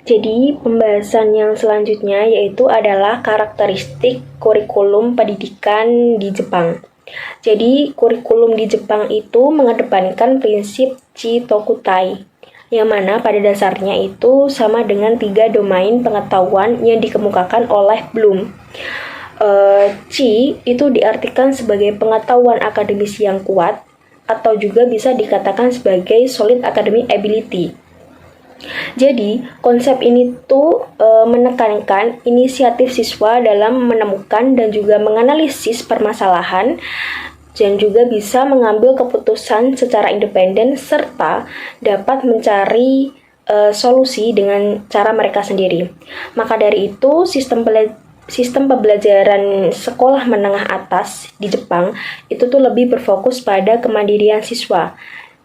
Jadi, pembahasan yang selanjutnya yaitu adalah karakteristik kurikulum pendidikan di Jepang. Jadi, kurikulum di Jepang itu mengedepankan prinsip Chitokutai, yang mana pada dasarnya itu sama dengan 3 domain pengetahuan yang dikemukakan oleh Bloom. Chi itu diartikan sebagai pengetahuan akademis yang kuat, atau juga bisa dikatakan sebagai solid academic ability. Jadi, konsep ini tuh menekankan inisiatif siswa dalam menemukan dan juga menganalisis permasalahan dan juga bisa mengambil keputusan secara independen serta dapat mencari solusi dengan cara mereka sendiri. Maka dari itu, sistem pembelajaran sekolah menengah atas di Jepang itu tuh lebih berfokus pada kemandirian siswa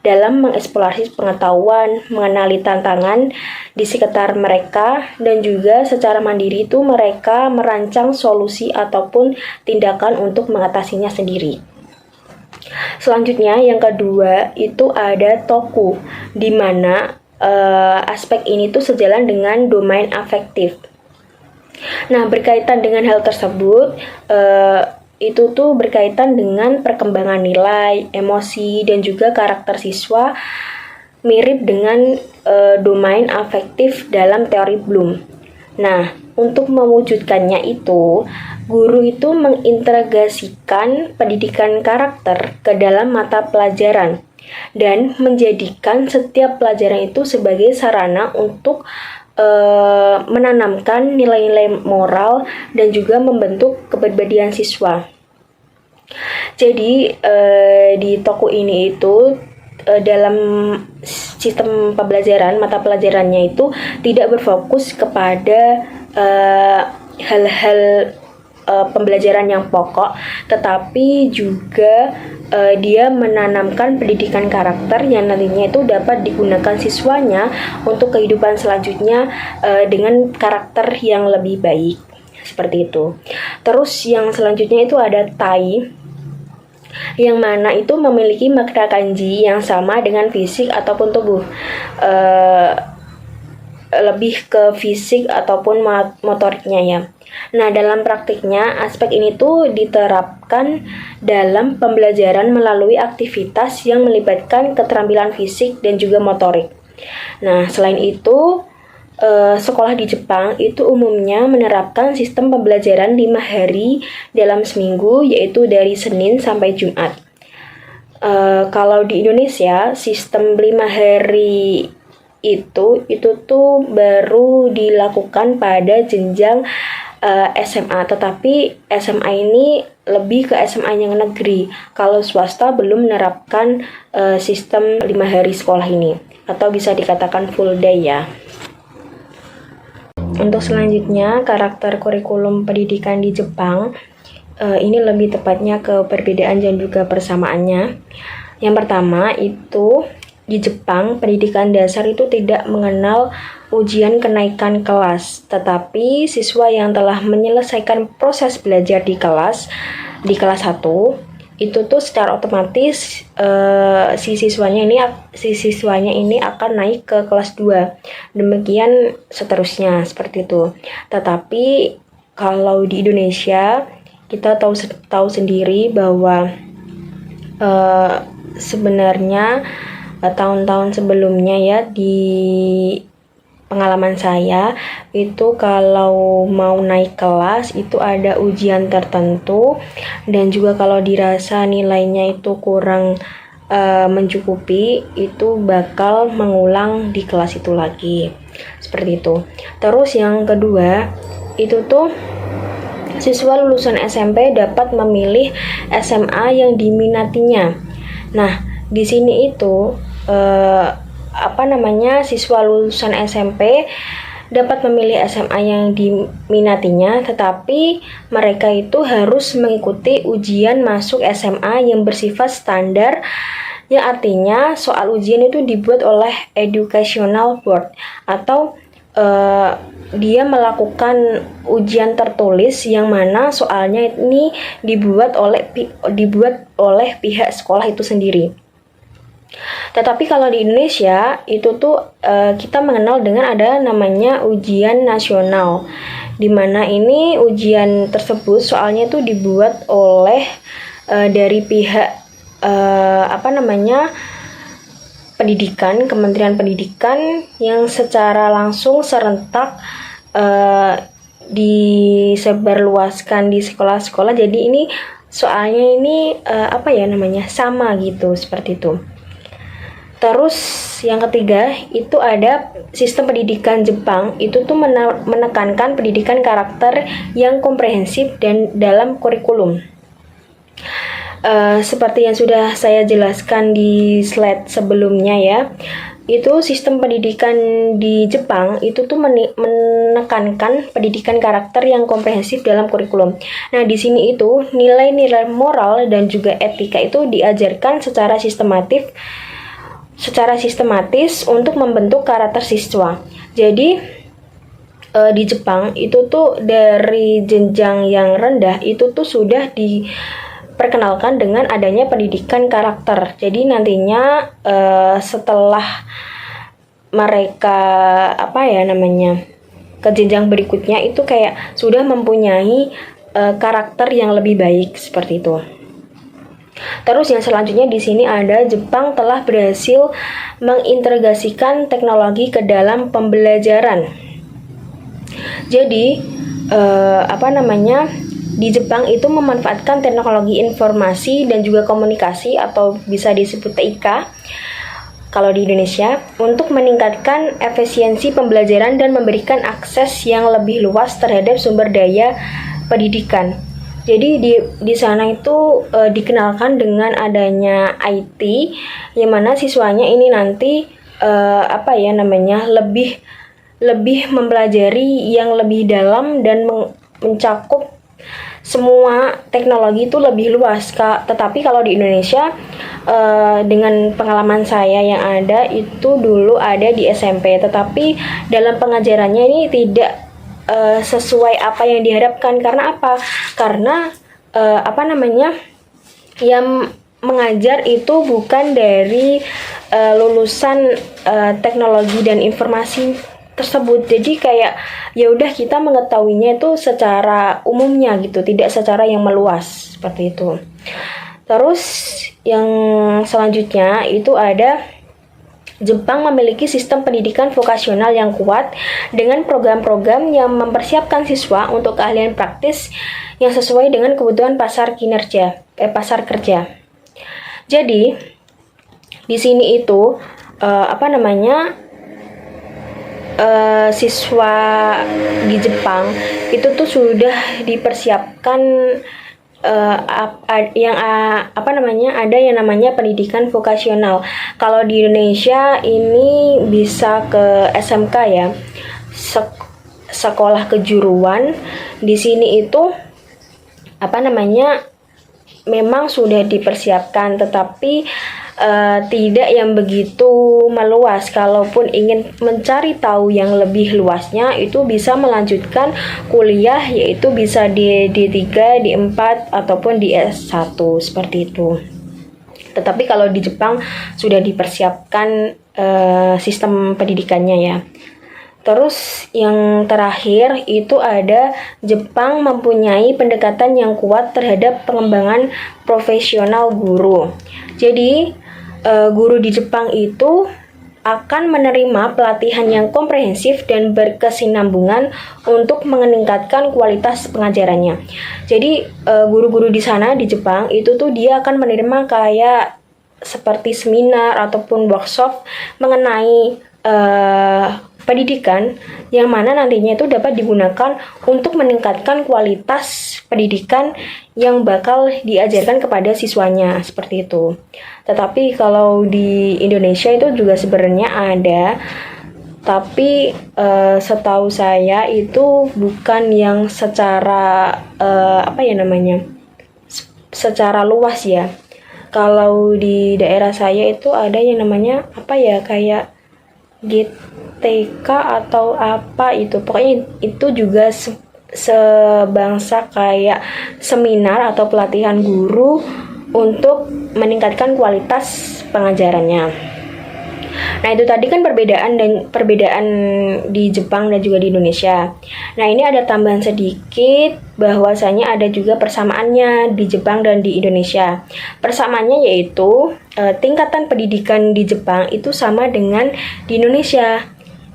dalam mengeksplorasi pengetahuan, mengenali tantangan di sekitar mereka, dan juga secara mandiri itu mereka merancang solusi ataupun tindakan untuk mengatasinya sendiri. Selanjutnya, yang kedua itu ada toku, di mana aspek ini tuh sejalan dengan domain afektif. Nah, berkaitan dengan hal tersebut, itu tuh berkaitan dengan perkembangan nilai, emosi, dan juga karakter siswa mirip dengan domain afektif dalam teori Bloom. Nah, untuk mewujudkannya itu, guru itu mengintegrasikan pendidikan karakter ke dalam mata pelajaran dan menjadikan setiap pelajaran itu sebagai sarana untuk menanamkan nilai-nilai moral dan juga membentuk kepribadian siswa. Jadi di toko ini itu dalam sistem pembelajaran, mata pelajarannya itu tidak berfokus kepada hal-hal pembelajaran yang pokok, tetapi juga dia menanamkan pendidikan karakter yang nantinya itu dapat digunakan siswanya untuk kehidupan selanjutnya dengan karakter yang lebih baik, seperti itu. Terus yang selanjutnya itu ada Tai, yang mana itu memiliki makna kanji yang sama dengan fisik ataupun tubuh, lebih ke fisik ataupun motoriknya ya. Nah, dalam praktiknya, aspek ini tuh diterapkan dalam pembelajaran melalui aktivitas yang melibatkan keterampilan fisik dan juga motorik. Nah, selain itu, sekolah di Jepang itu umumnya menerapkan sistem pembelajaran 5 hari dalam seminggu, yaitu dari Senin sampai Jumat. Kalau di Indonesia, sistem 5 hari itu tuh baru dilakukan pada jenjang SMA, tetapi SMA ini lebih ke SMA yang negeri. Kalau swasta belum menerapkan sistem 5 hari sekolah ini, atau bisa dikatakan full day ya. Untuk selanjutnya, karakter kurikulum pendidikan di Jepang, ini lebih tepatnya ke perbedaan dan juga persamaannya. Yang pertama itu, di Jepang, pendidikan dasar itu tidak mengenal ujian kenaikan kelas, tetapi siswa yang telah menyelesaikan proses belajar di kelas 1 itu tuh secara otomatis si siswanya ini akan naik ke kelas 2. Demikian seterusnya, seperti itu. Tetapi kalau di Indonesia kita tahu sendiri bahwa sebenarnya tahun-tahun sebelumnya ya, di pengalaman saya itu kalau mau naik kelas itu ada ujian tertentu, dan juga kalau dirasa nilainya itu kurang mencukupi, itu bakal mengulang di kelas itu lagi, seperti itu. Terus yang kedua itu tuh siswa lulusan SMP dapat memilih SMA yang diminatinya. Nah, di sini itu siswa lulusan SMP dapat memilih SMA yang diminatinya, tetapi mereka itu harus mengikuti ujian masuk SMA yang bersifat standar, yang artinya soal ujian itu dibuat oleh Educational Board, atau dia melakukan ujian tertulis yang mana soalnya ini dibuat oleh pihak sekolah itu sendiri. Tetapi kalau di Indonesia itu tuh kita mengenal dengan ada namanya ujian nasional, di mana ini ujian tersebut soalnya tuh dibuat oleh dari pihak pendidikan, Kementerian Pendidikan yang secara langsung serentak disebarluaskan di sekolah-sekolah. Jadi ini soalnya ini sama gitu, seperti itu. Terus yang ketiga itu ada sistem pendidikan Jepang, itu tuh menekankan pendidikan karakter yang komprehensif dan dalam kurikulum. Seperti yang sudah saya jelaskan di slide sebelumnya ya, itu sistem pendidikan di Jepang itu tuh menekankan pendidikan karakter yang komprehensif dalam kurikulum. Nah, di sini itu nilai-nilai moral dan juga etika itu diajarkan secara sistematis untuk membentuk karakter siswa. Jadi di Jepang itu tuh dari jenjang yang rendah itu tuh sudah diperkenalkan dengan adanya pendidikan karakter. Jadi nantinya setelah mereka ke jenjang berikutnya itu kayak sudah mempunyai karakter yang lebih baik, seperti itu. Terus yang selanjutnya di sini ada Jepang telah berhasil mengintegrasikan teknologi ke dalam pembelajaran. Jadi di Jepang itu memanfaatkan teknologi informasi dan juga komunikasi atau bisa disebut TIK kalau di Indonesia untuk meningkatkan efisiensi pembelajaran dan memberikan akses yang lebih luas terhadap sumber daya pendidikan. Jadi di sana itu dikenalkan dengan adanya IT, yang mana siswanya ini nanti lebih mempelajari yang lebih dalam dan mencakup semua teknologi itu lebih luas, Kak. Tetapi kalau di Indonesia dengan pengalaman saya yang ada itu dulu ada di SMP, tetapi dalam pengajarannya ini tidak sesuai apa yang diharapkan. Karena apa? Karena yang mengajar itu bukan dari lulusan teknologi dan informasi tersebut. Jadi kayak ya udah kita mengetahuinya itu secara umumnya gitu, tidak secara yang meluas, seperti itu. Terus yang selanjutnya itu ada Jepang memiliki sistem pendidikan vokasional yang kuat dengan program-program yang mempersiapkan siswa untuk keahlian praktis yang sesuai dengan kebutuhan pasar kerja. Jadi di sini itu siswa di Jepang itu tuh sudah dipersiapkan ada yang namanya pendidikan vokasional. Kalau di Indonesia ini bisa ke SMK ya, sekolah kejuruan. Di sini itu memang sudah dipersiapkan, tetapi tidak yang begitu meluas. Kalaupun ingin mencari tahu yang lebih luasnya, itu bisa melanjutkan kuliah, yaitu bisa di D3, D4, ataupun di S1, seperti itu. Tetapi kalau di Jepang sudah dipersiapkan sistem pendidikannya ya. Terus yang terakhir itu ada Jepang mempunyai pendekatan yang kuat terhadap pengembangan profesional guru. Jadi guru di Jepang itu akan menerima pelatihan yang komprehensif dan berkesinambungan untuk meningkatkan kualitas pengajarannya. Jadi guru-guru di sana di Jepang itu tuh dia akan menerima kayak seperti seminar ataupun workshop mengenai pendidikan, yang mana nantinya itu dapat digunakan untuk meningkatkan kualitas pendidikan yang bakal diajarkan kepada siswanya, seperti itu. Tetapi kalau di Indonesia itu juga sebenarnya ada, tapi setahu saya itu bukan yang secara secara luas ya. Kalau di daerah saya itu ada yang namanya kayak GTK atau apa itu, pokoknya itu juga sebangsa kayak seminar atau pelatihan guru untuk meningkatkan kualitas pengajarannya. Nah, itu tadi kan perbedaan di Jepang dan juga di Indonesia. Nah, ini ada tambahan sedikit bahwasanya ada juga persamaannya di Jepang dan di Indonesia. Persamaannya yaitu tingkatan pendidikan di Jepang itu sama dengan di Indonesia,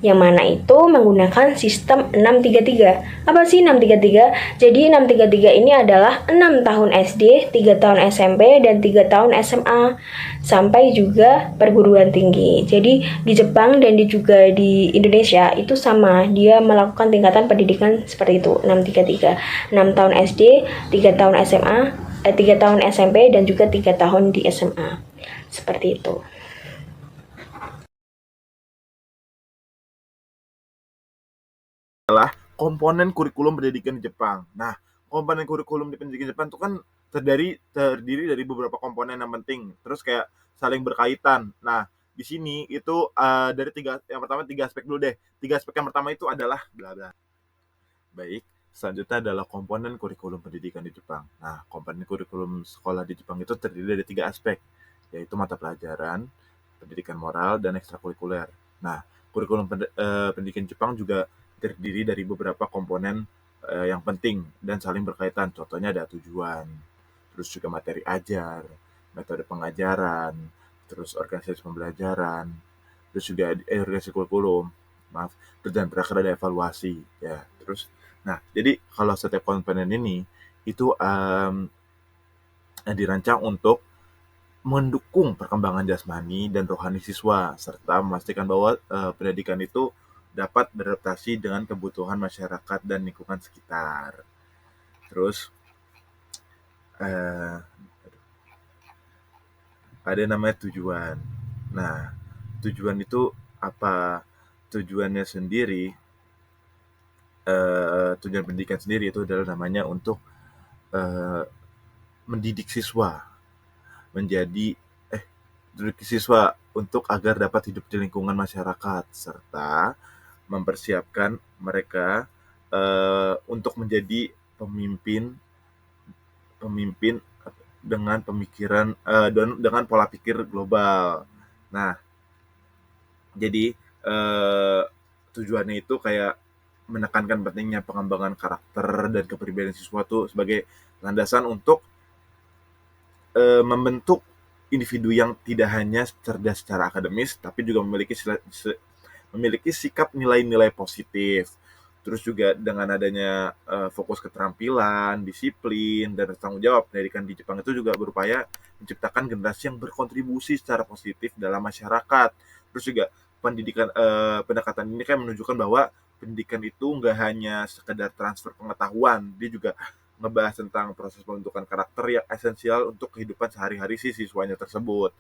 yang mana itu menggunakan sistem 633. Apa sih 633? Jadi 633 ini adalah 6 tahun SD, 3 tahun SMP, dan 3 tahun SMA, sampai juga perguruan tinggi. Jadi di Jepang dan juga di Indonesia itu sama, dia melakukan tingkatan pendidikan seperti itu, 633. 6 tahun SD, 3 tahun SMA, 3 tahun SMP, dan juga 3 tahun di SMA. Seperti itu. Komponen kurikulum pendidikan di Jepang. Nah, komponen kurikulum di pendidikan Jepang itu kan terdiri dari beberapa komponen yang penting, terus kayak saling berkaitan. Nah, di sini itu dari yang pertama tiga aspek dulu deh. Tiga aspek yang pertama itu adalah bla bla. Baik, selanjutnya adalah komponen kurikulum pendidikan di Jepang. Nah, komponen kurikulum sekolah di Jepang itu terdiri dari tiga aspek, yaitu mata pelajaran, pendidikan moral, dan ekstrakurikuler. Nah, pendidikan Jepang juga terdiri dari beberapa komponen yang penting dan saling berkaitan. Contohnya ada tujuan, terus juga materi ajar, metode pengajaran, terus organisasi pembelajaran, terus juga organisasi kurikulum, maaf, terus dan terakhir ada evaluasi, ya. Terus, nah, jadi kalau setiap komponen ini itu dirancang untuk mendukung perkembangan jasmani dan rohani siswa, serta memastikan bahwa pendidikan itu dapat beradaptasi dengan kebutuhan masyarakat dan lingkungan sekitar. Terus eh, ada namanya tujuan. Nah, tujuan itu apa? Tujuannya sendiri, tujuan pendidikan sendiri itu adalah namanya untuk eh, mendidik siswa menjadi mendidik siswa untuk agar dapat hidup di lingkungan masyarakat serta mempersiapkan mereka untuk menjadi pemimpin pemimpin dengan pemikiran dan dengan pola pikir global. Nah, jadi tujuannya itu kayak menekankan pentingnya pengembangan karakter dan kepribadian siswa tuh sebagai landasan untuk membentuk individu yang tidak hanya cerdas secara akademis, tapi juga memiliki sikap nilai-nilai positif. Terus juga dengan adanya fokus keterampilan, disiplin, dan tanggung jawab, pendidikan di Jepang itu juga berupaya menciptakan generasi yang berkontribusi secara positif dalam masyarakat. Terus juga pendekatan ini kan menunjukkan bahwa pendidikan itu nggak hanya sekedar transfer pengetahuan, dia juga ngebahas tentang proses pembentukan karakter yang esensial untuk kehidupan sehari-hari si siswanya tersebut.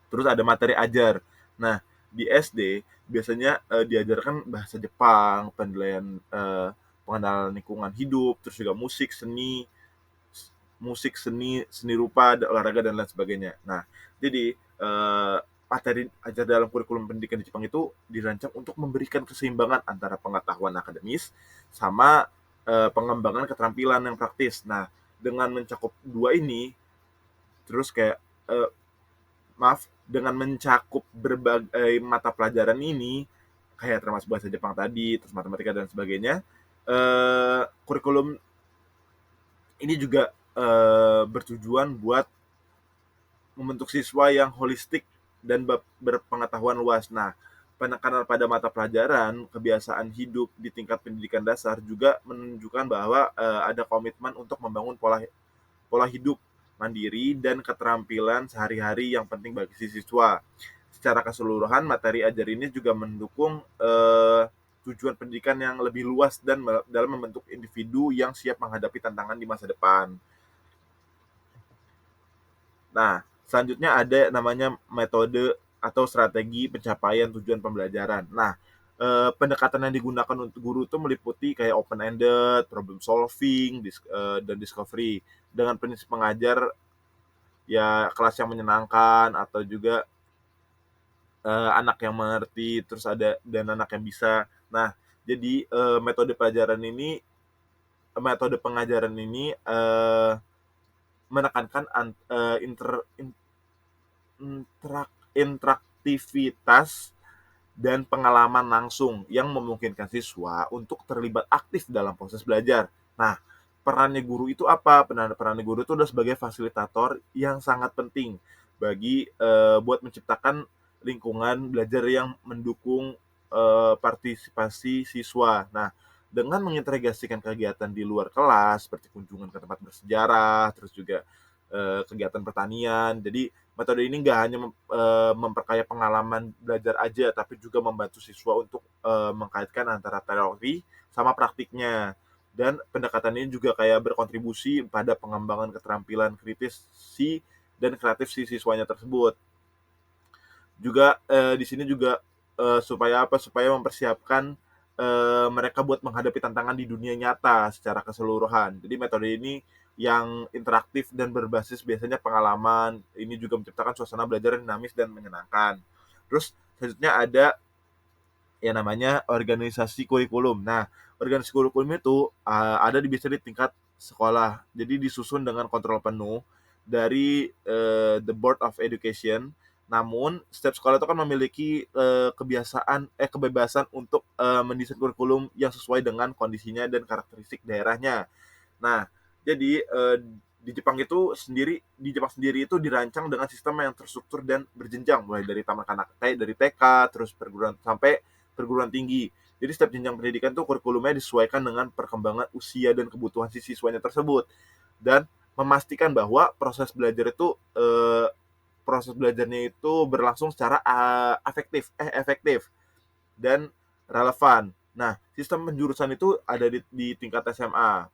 Terus ada materi ajar. Nah, di SD biasanya diajarkan bahasa Jepang, pengenalan lingkungan hidup, terus juga seni, seni rupa, olahraga dan lain sebagainya. Nah, jadi materi ajar dalam kurikulum pendidikan di Jepang itu dirancang untuk memberikan keseimbangan antara pengetahuan akademis sama pengembangan keterampilan yang praktis. Nah, dengan mencakup dua ini, terus kayak eh, maaf, dengan mencakup berbagai mata pelajaran ini, kayak termasuk bahasa Jepang tadi, terus matematika dan sebagainya, kurikulum ini juga bertujuan buat membentuk siswa yang holistik dan berpengetahuan luas. Nah, penekanan pada mata pelajaran, kebiasaan hidup di tingkat pendidikan dasar juga menunjukkan bahwa ada komitmen untuk membangun pola pola hidup mandiri dan keterampilan sehari-hari yang penting bagi si siswa. Secara keseluruhan, materi ajar ini juga mendukung tujuan pendidikan yang lebih luas dan dalam membentuk individu yang siap menghadapi tantangan di masa depan. Nah, selanjutnya ada namanya metode atau strategi pencapaian tujuan pembelajaran. Nah, pendekatan yang digunakan untuk guru itu meliputi kayak open ended, problem solving, dan discovery dengan prinsip mengajar ya kelas yang menyenangkan atau juga anak yang mengerti, terus ada dan anak yang bisa. Nah, jadi metode pengajaran ini menekankan interak interaktif aktivitas dan pengalaman langsung yang memungkinkan siswa untuk terlibat aktif dalam proses belajar. Nah, perannya guru itu apa? Perannya guru itu adalah sebagai fasilitator yang sangat penting bagi buat menciptakan lingkungan belajar yang mendukung partisipasi siswa. Nah, dengan mengintegrasikan kegiatan di luar kelas seperti kunjungan ke tempat bersejarah, terus juga kegiatan pertanian. Jadi metode ini nggak hanya memperkaya pengalaman belajar aja, tapi juga membantu siswa untuk mengkaitkan antara teori sama praktiknya. Dan pendekatan ini juga kayak berkontribusi pada pengembangan keterampilan kritis dan kreatif si siswanya tersebut. Juga di sini juga supaya apa? Supaya mempersiapkan mereka buat menghadapi tantangan di dunia nyata secara keseluruhan. Jadi metode ini yang interaktif dan berbasis biasanya pengalaman, ini juga menciptakan suasana belajar yang dinamis dan menyenangkan. Terus selanjutnya ada yang namanya organisasi kurikulum. Nah, organisasi kurikulum itu ada biasanya di tingkat sekolah. Jadi disusun dengan kontrol penuh dari the Board of Education. Namun setiap sekolah itu kan memiliki kebebasan untuk mendesain kurikulum yang sesuai dengan kondisinya dan karakteristik daerahnya. Nah, jadi di Jepang sendiri itu dirancang dengan sistem yang terstruktur dan berjenjang mulai dari taman kanak-kanak dari TK terus perguruan sampai perguruan tinggi. Jadi setiap jenjang pendidikan tuh kurikulumnya disesuaikan dengan perkembangan usia dan kebutuhan si siswanya tersebut dan memastikan bahwa proses belajarnya itu berlangsung secara efektif dan relevan. Nah, sistem penjurusan itu ada di tingkat SMA.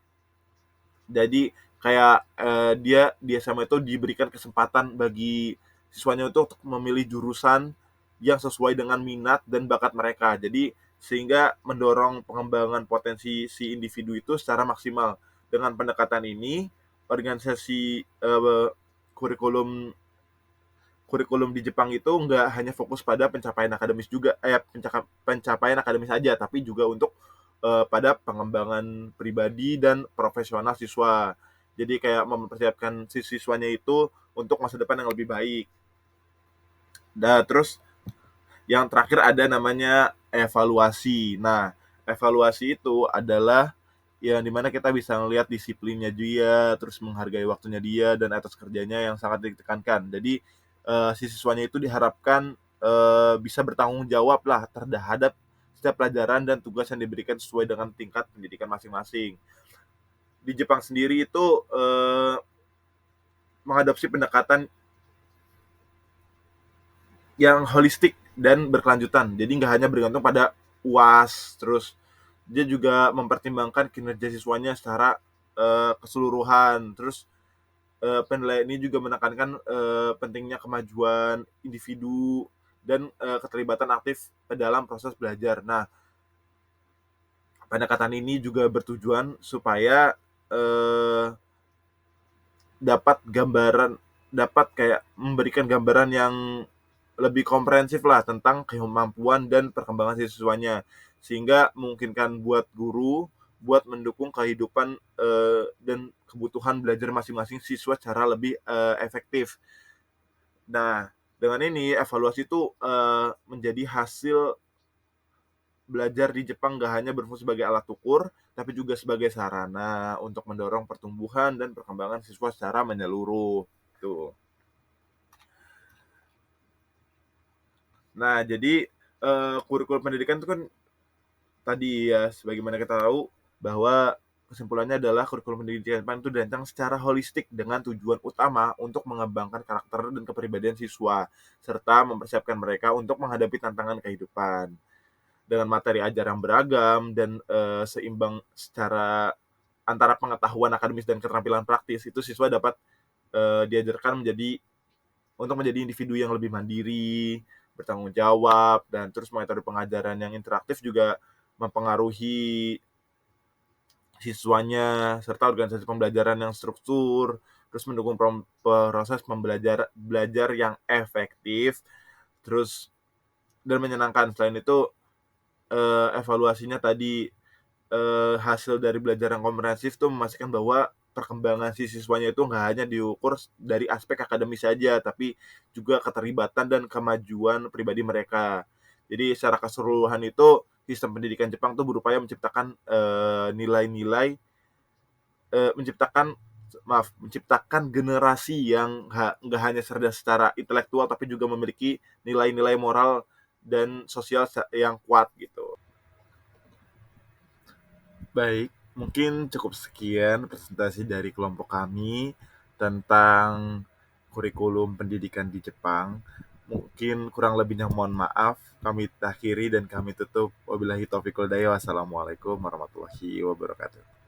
Jadi kayak dia di SMA itu diberikan kesempatan bagi siswanya untuk memilih jurusan yang sesuai dengan minat dan bakat mereka. Jadi sehingga mendorong pengembangan potensi si individu itu secara maksimal. Dengan pendekatan ini, organisasi kurikulum kurikulum di Jepang itu nggak hanya fokus pada pencapaian akademis juga, pencapaian akademis saja, tapi juga untuk pada pengembangan pribadi dan profesional siswa. Jadi kayak mempersiapkan si siswanya itu untuk masa depan yang lebih baik. Dan terus yang terakhir ada namanya evaluasi. Nah, evaluasi itu adalah yang dimana kita bisa melihat disiplinnya dia, terus menghargai waktunya dia, dan atas kerjanya yang sangat ditekankan. Jadi, si siswanya itu diharapkan bisa bertanggung jawab lah terhadap setiap pelajaran dan tugas yang diberikan sesuai dengan tingkat pendidikan masing-masing. Di Jepang sendiri itu mengadopsi pendekatan yang holistik dan berkelanjutan. Jadi nggak hanya bergantung pada UAS, terus dia juga mempertimbangkan kinerja siswanya secara keseluruhan. Terus penilaian ini juga menekankan pentingnya kemajuan individu dan keterlibatan aktif dalam proses belajar. Nah, pendekatan ini juga bertujuan supaya dapat gambaran dapat kayak memberikan gambaran yang lebih komprehensif lah tentang kemampuan dan perkembangan siswanya sehingga memungkinkan buat guru buat mendukung kehidupan dan kebutuhan belajar masing-masing siswa secara lebih efektif. Nah, dengan ini evaluasi itu menjadi hasil belajar di Jepang gak hanya berfungsi sebagai alat ukur, tapi juga sebagai sarana untuk mendorong pertumbuhan dan perkembangan siswa secara menyeluruh. Tuh. Nah, jadi kurikulum pendidikan itu kan tadi ya, sebagaimana kita tahu bahwa kesimpulannya adalah kurikulum pendidikan Jepang itu dirancang secara holistik dengan tujuan utama untuk mengembangkan karakter dan kepribadian siswa, serta mempersiapkan mereka untuk menghadapi tantangan kehidupan. Dengan materi ajar yang beragam dan seimbang secara antara pengetahuan akademis dan keterampilan praktis, itu siswa dapat diajarkan untuk menjadi individu yang lebih mandiri, bertanggung jawab, dan terus metode pengajaran yang interaktif juga mempengaruhi siswanya, serta organisasi pembelajaran yang struktur, terus mendukung proses belajar yang efektif, terus dan menyenangkan. Selain itu, evaluasinya tadi hasil dari belajar yang komprehensif tuh memastikan bahwa perkembangan si siswanya itu nggak hanya diukur dari aspek akademis saja, tapi juga keterlibatan dan kemajuan pribadi mereka. Jadi secara keseluruhan itu sistem pendidikan Jepang tuh berupaya menciptakan nilai-nilai, menciptakan generasi yang nggak hanya cerdas secara intelektual, tapi juga memiliki nilai-nilai moral dan sosial yang kuat gitu. Baik, mungkin cukup sekian presentasi dari kelompok kami tentang kurikulum pendidikan di Jepang. Mungkin kurang lebihnya mohon maaf. Kami akhiri dan kami tutup. Wabillahi taufiq wal hidayah. Wassalamualaikum warahmatullahi wabarakatuh.